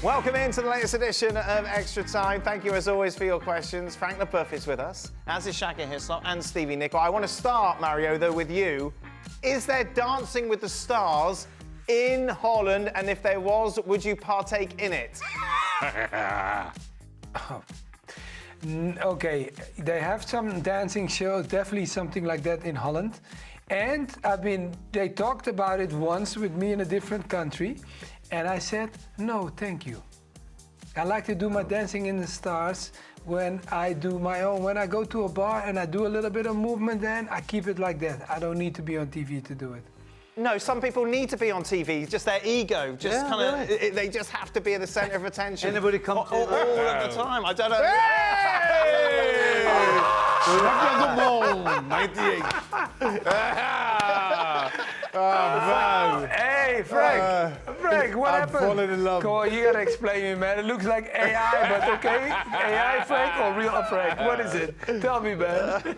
Welcome into the latest edition of Extra Time. Thank you, as always, for your questions. Frank Leboeuf is with us, as is Shaka, Hislop, and Stevie, Nicol. I want to start, Mario, though, with you. Is there Dancing with the Stars in Holland? And if there was, would you partake in it? Okay, they have some dancing shows, definitely something like that in Holland. And they talked about it once with me in a different country. And I said, no, thank you. I like to do my Dancing in the Stars when I do my own. When I go to a bar and I do a little bit of movement, then I keep it like that. I don't need to be on TV to do it. No, some people need to be on TV, just their ego. Just they just have to be at the centre of attention. Anybody come to all of the time. I don't know. Hey! 98. Man. Hey, Frank! Frank, what happened? I'm falling in love. Come on, you gotta explain me, man. It looks like AI, but okay? AI Frank or real Frank? What is it? Tell me, man. Did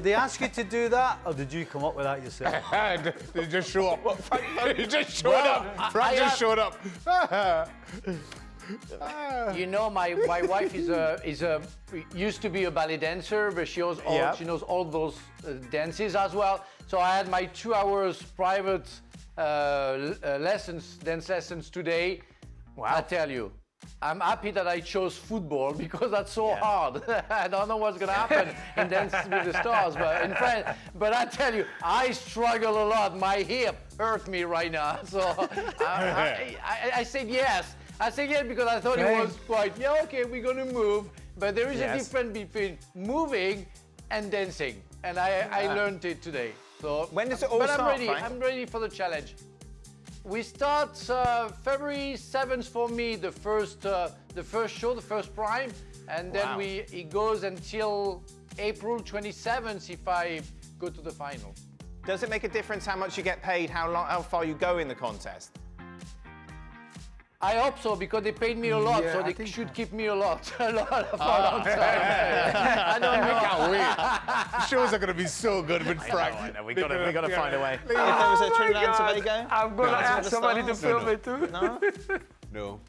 they ask you to do that, or did you come up with that yourself? They just show up. Frank just showed up. Frank just showed up. You know, my wife used to be a ballet dancer, but she knows all those dances as well. So I had my 2 hours private dance lessons today. Wow. I tell you, I'm happy that I chose football because that's so hard. I don't know what's going to happen in Dance with the Stars, but in France. But I tell you, I struggle a lot. My hip hurt me right now. So I said yes. I said yes because I thought it was quite, okay, we're going to move. But there is a difference between moving and dancing. And I learned it today. So when does it all start, Frank? I'm ready for the challenge. We start February 7th for me, the first show, the first prime. And then it goes until April 27th if I go to the final. Does it make a difference how much you get paid, how far you go in the contest? I hope so, because they paid me a lot, so they should keep me a lot for a long time. I don't know. I can't wait. The shows are going to be so good with Frank. I know. We got to find a way. If there was a Trinidad and Tobago, I'm going to ask somebody to film it too. No? No.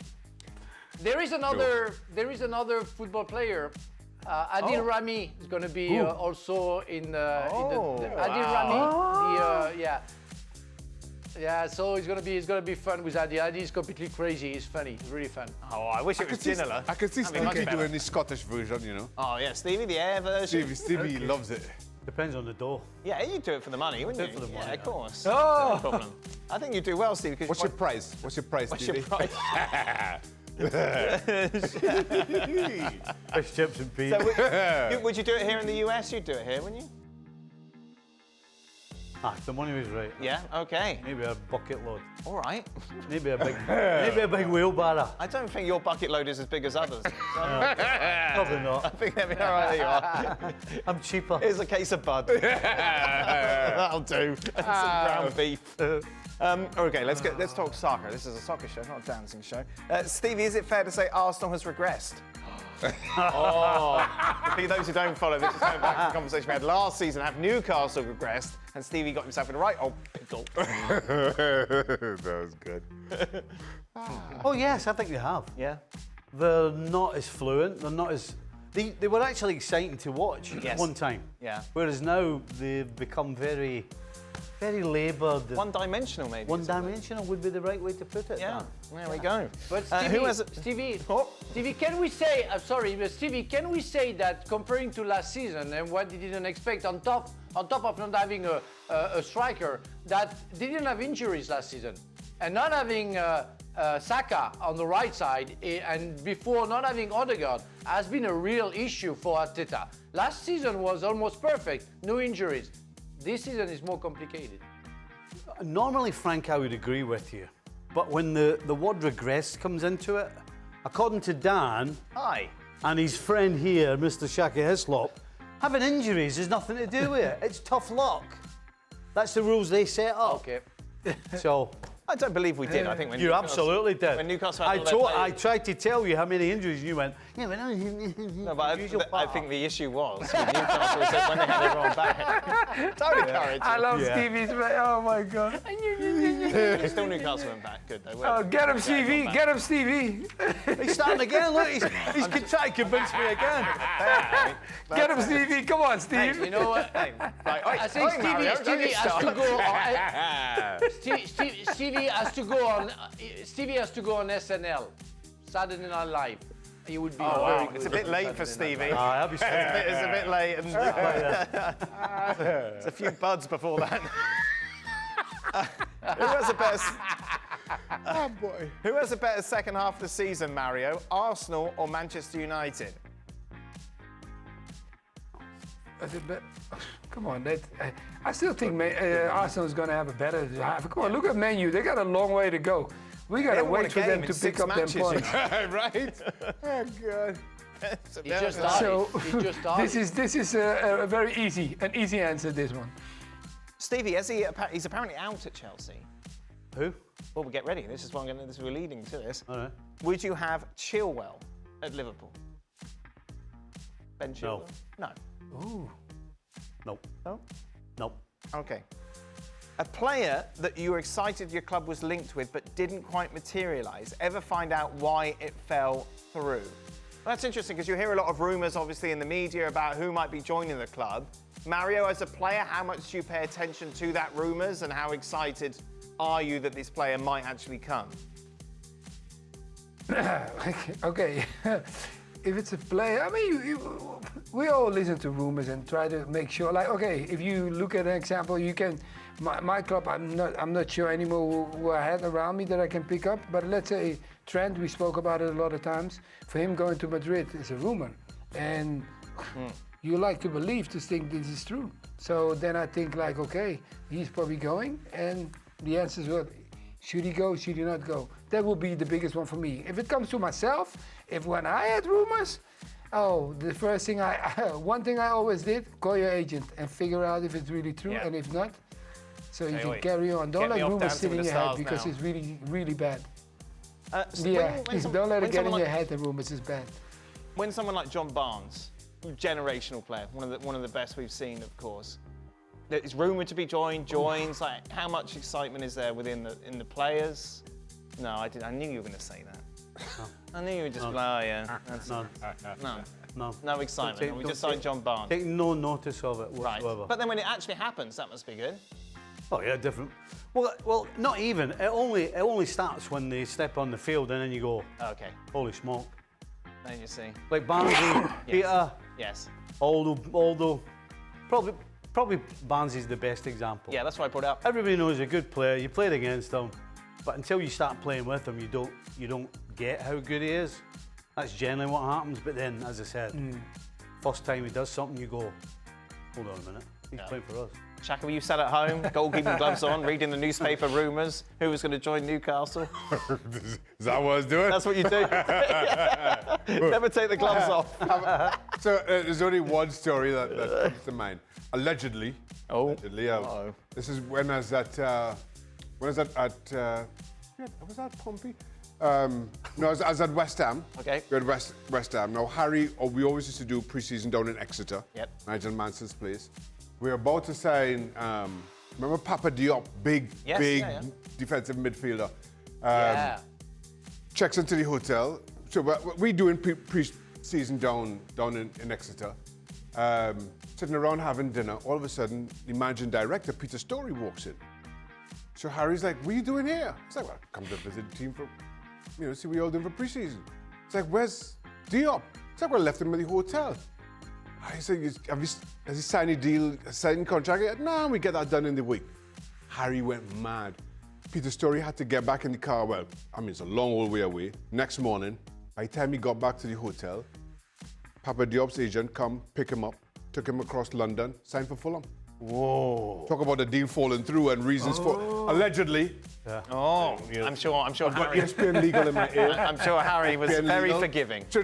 There is another football player. Adil Rami is going to be also in the Adil Rami. Yeah, so it's gonna be fun with Adil. Adil is completely crazy. He's funny. He's really fun. Oh, I wish it was Ginola. I could see Stevie doing the Scottish version, you know. Oh yeah, Stevie, the air version. Stevie loves it. Depends on the dough. Yeah, you'd do it for the money, wouldn't you? For the money, yeah, of course. Oh. No problem. I think you do well, Stevie. What's your price? What's your price, Stevie? Price? Fish chips and peas. So would you do it here in the US? You'd do it here, wouldn't you? The money was right. Yeah. Okay. Maybe a bucket load. All right. Maybe a big wheelbarrow. I don't think your bucket load is as big as others. Probably not. I think they'll be all right. There you are. I'm cheaper. Here's a case of Bud. That'll do. And some ground beef. Okay, let's talk soccer. This is a soccer show, not a dancing show. Stevie, is it fair to say Arsenal has regressed? For those who don't follow, this is going back to the conversation we had last season. Have Newcastle regressed, and Stevie got himself in the right old pickle. That was good. Oh yes, I think they have. Yeah. They're not as fluent. They're not as. They were actually exciting to watch at one time. Yeah. Whereas now they've become very laboured. One-dimensional, maybe. One-dimensional would be the right way to put it. Yeah. There we go. But Stevie, can we say? But Stevie, can we say that comparing to last season and what they didn't expect on top of not having a striker, that they didn't have injuries last season, and not having Shaka on the right side, and before not having Odegaard has been a real issue for Arteta. Last season was almost perfect, no injuries. This season is more complicated. Normally, Frank, I would agree with you. But when the word regress comes into it, according to Dan and his friend here, Mr. Shaka Hislop, having injuries has nothing to do with it. It's tough luck. That's the rules they set up. Okay. So I don't believe we did. I think when You absolutely did. When Newcastle had all their I tried to tell you how many injuries, and you went, yeah, but no, but I think the issue was when Newcastle said when they had everyone back. Don't encourage I him. love Stevie's play. Oh my God. Still Newcastle went back. Good though. Oh, get him, Stevie. Get him, Stevie. he's starting again. Look, he's trying to convince me again. Get him, Stevie. Come on, Steve. You know what? I think Stevie has to go. Stevie has to go on. Stevie has to go on SNL, Saturday Night Live. He would be very good. It's a bit late for Stevie. I'll be straight. It's a bit late. And it's a few buds before that. Who has a better? Oh boy. Who has a better second half of the season, Mario? Arsenal or Manchester United? Come on, I still think Arsenal's going to have a better half. Come on, look at Man U. They got a long way to go. We got to wait for them to pick up their points. Right? Oh, God. He just started. So this is a very easy answer. This one. Stevie, he's apparently out at Chelsea. Who? Well, we'll get ready. This is we're leading to this. All right. Would you have Chilwell at Liverpool? Ben Chilwell? No. Ooh. Nope. No? Nope. Okay. A player that you were excited your club was linked with but didn't quite materialise. Ever find out why it fell through? Well, that's interesting because you hear a lot of rumours, obviously, in the media about who might be joining the club. Mario, as a player, how much do you pay attention to that rumours and how excited are you that this player might actually come? Okay. If it's a player, I mean, we all listen to rumors and try to make sure. Like, okay, if you look at an example, you can. My club, I'm not sure anymore who I had around me that I can pick up. But let's say Trent, we spoke about it a lot of times. For him going to Madrid is a rumor, and you like to believe to think this is true. So then I think like, okay, he's probably going, and the answer is what. Should he go? Should he not go? That will be the biggest one for me. If it comes to myself, when I had rumors, the first thing one thing I always did, call your agent and figure out if it's really true, and if not, so you can carry on. Don't let rumors sit in your head because it's really, really bad. Don't let it get in your head. The rumors is bad. When someone like John Barnes, generational player, one of the best we've seen, of course. It's rumoured to be joins. Like, how much excitement is there in the players? No, I knew you were going to say that. I knew you would just no excitement. We just signed John Barnes. Take no notice of it whatsoever. Right. But then when it actually happens, that must be good. Oh yeah, different. Well, not even. It only starts when they step on the field, and then you go, okay, holy smoke. Then you see. Like Barnsley, Peter. Yes. Although, probably Barnsley's the best example. Yeah, that's why I brought it up. Everybody knows he's a good player. You played against him, but until you start playing with him, you don't get how good he is. That's generally what happens. But then, as I said, first time he does something, you go, hold on a minute, he's playing for us. Shaka, were you sat at home, goalkeeping gloves on, reading the newspaper rumours? Who was going to join Newcastle? Is that what I was doing? That's what you do. Never take the gloves off. So there's only one story that comes to mind. Allegedly. This is when I was at. Was that Pompey? No, I was at West Ham. Okay. We had West Ham. Now, we always used to do pre-season down in Exeter. Yep. Nigel Mansell's place. We were about to sign, remember Papa Diop, big defensive midfielder. Checks into the hotel. So we're doing pre-season down in Exeter. Sitting around having dinner, all of a sudden, the managing director, Peter Story, walks in. So Harry's like, what are you doing here? He's like, well, I come to visit the team for, see what you're all doing for pre-season. It's like, where's Diop? It's like, well, I left him at the hotel. I said, has he signed a deal, signed a contract yet? No, we get that done in the week. Harry went mad. Peter Story had to get back in the car. Well, it's a long old way away. Next morning, by the time he got back to the hotel, Papa Diop's agent come pick him up, took him across London, signed for Fulham. Whoa. Talk about the deal falling through and reasons for, allegedly. Yeah. Oh, I'm sure I've Harry. got ESPN legal in my ear. I'm sure Harry was very forgiving. So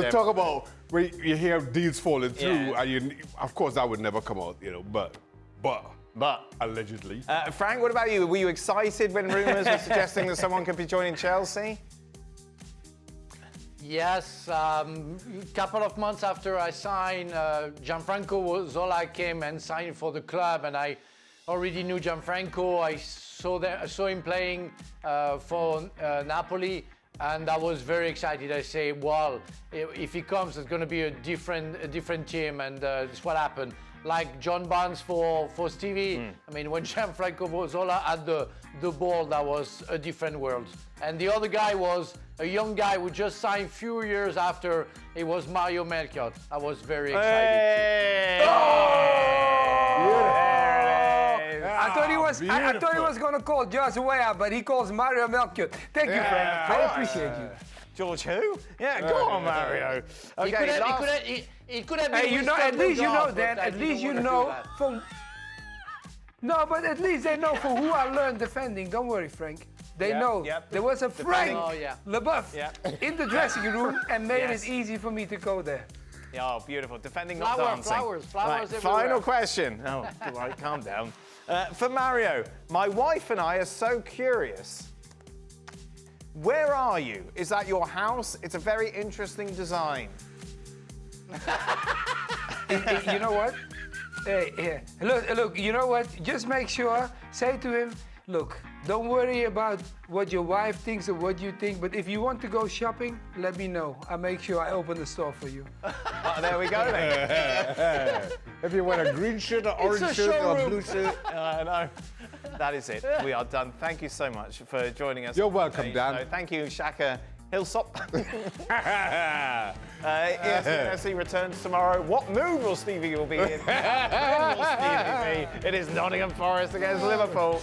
talk about when you hear deals falling through, and of course that would never come out, but But Allegedly. Frank, what about you? Were you excited when rumours were suggesting that someone could be joining Chelsea? Yes, couple of months after I signed, Gianfranco Zola came and signed for the club, and I already knew Gianfranco. I saw him playing for Napoli, and I was very excited. I say, well, if he comes, it's going to be a different team, and that's what happened. Like John Barnes for Stevie. I mean, when Gianfranco Zola had the ball, that was a different world. And the other guy was a young guy who just signed a few years after. It was Mario Melchiot. I was very excited. Hey! I thought he was going to call George Weah, but he calls Mario Melchiot. Thank you, Frank. I appreciate you. George who? Yeah, go on, Mario. Okay, It could have been. Hey, you know, at least you know, Dan. At least you know from. No, but at least they know for who I learned defending. Don't worry, Frank. They know. There was a Frank Leboeuf in the dressing room and made it easy for me to go there. Yeah, oh, beautiful. Defending, not dancing. Flowers Right, everywhere. final question. Oh, right, calm down. For Mario, my wife and I are so curious. Where are you? Is that your house? It's a very interesting design. You know what? Hey, look, you know what? Just make sure, say to him, look, don't worry about what your wife thinks or what you think, but if you want to go shopping, let me know. I'll make sure I open the store for you. There we go then. If you want a green shirt or orange shirt or blue shirt. I know. That is it. We are done. Thank you so much for joining us. You're welcome, Dan. So thank you, Shaka. Hislop. ESPN FC returns tomorrow. What mood will Stevie be in? When will Stevie be? It is Nottingham Forest against Liverpool.